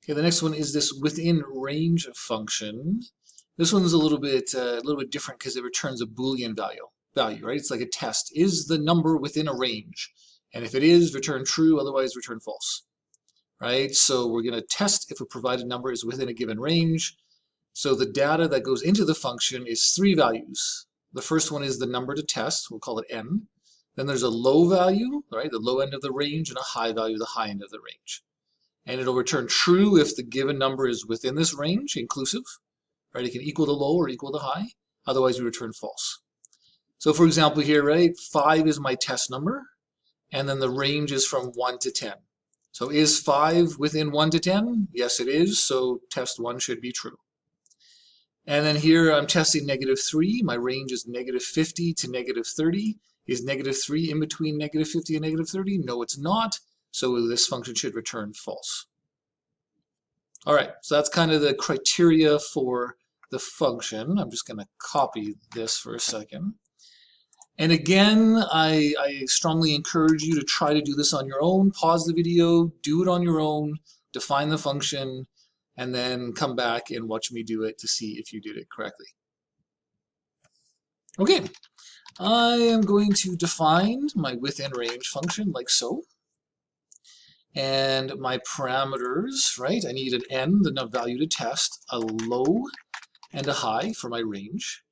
Okay, the next one is this within range function. This one's a little bit different because it returns a Boolean value, right? It's like a test. Is the number within a range? And if it is, return true, otherwise return false, right? So we're going to test if a provided number is within a given range. So the data that goes into the function is 3 values. The first one is the number to test, we'll call it n. Then there's a low value, right, the low end of the range, and a high value, the high end of the range. And it'll return true if the given number is within this range, inclusive, right? It can equal to low or equal to high. Otherwise, we return false. So for example here, right, 5 is my test number, and then the range is from 1 to 10. So is 5 within 1 to 10? Yes, it is, so test 1 should be true. And then here I'm testing -3. My range is -50 to -30. Is -3 in between -50 and -30? No, it's not. So this function should return false. All right, so that's kind of the criteria for the function. I'm just going to copy this for a second. And again, I strongly encourage you to try to do this on your own. Pause the video, do it on your own, define the function, and then come back and watch me do it to see if you did it correctly. Okay, I am going to define my withinRange function like so. And my parameters, right, I need an n, the value to test, a low and a high for my range.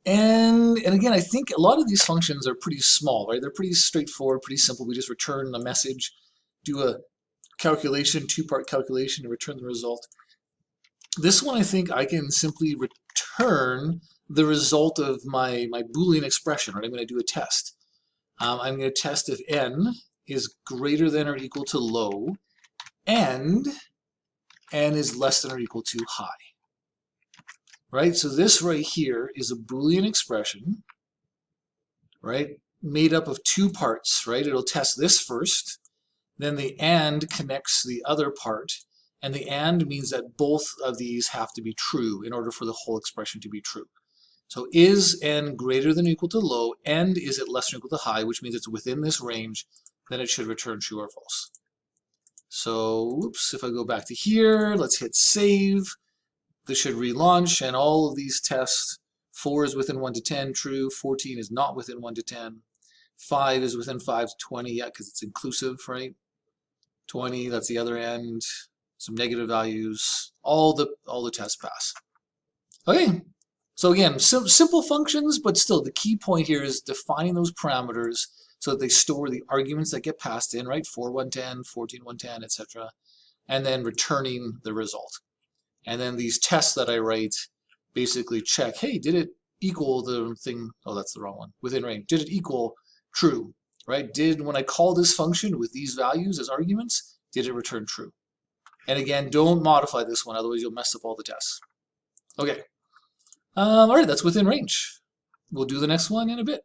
And again, I think a lot of these functions are pretty small, right? They're pretty straightforward, pretty simple. We just return a message, do a calculation, 2-part calculation, and return the result. This one, I think I can simply return the result of my Boolean expression, right? I'm going to do a test. I'm going to test if n is greater than or equal to low, and n is less than or equal to high. Right? So this right here is a Boolean expression, right? Made up of 2 parts, right? It'll test this first, then the and connects the other part, and the and means that both of these have to be true in order for the whole expression to be true. So is n greater than or equal to low, and is it less than or equal to high, which means it's within this range, then it should return true or false. So, oops, if I go back to here, let's hit save. This should relaunch, and all of these tests, 4 is within 1 to 10, true. 14 is not within 1 to 10. 5 is within 5 to 20, yeah, because it's inclusive, right? 20, that's the other end. Some negative values. All the tests pass. Okay, so again, simple functions, but still the key point here is defining those parameters so that they store the arguments that get passed in, right? 4, 110, 14, 110, etc. And then returning the result. And then these tests that I write basically check, hey, did it equal the thing? Oh, that's the wrong one. Within range. Did it equal true, right? When I call this function with these values as arguments, did it return true? And again, don't modify this one, otherwise you'll mess up all the tests. Okay. All right, that's within range. We'll do the next one in a bit.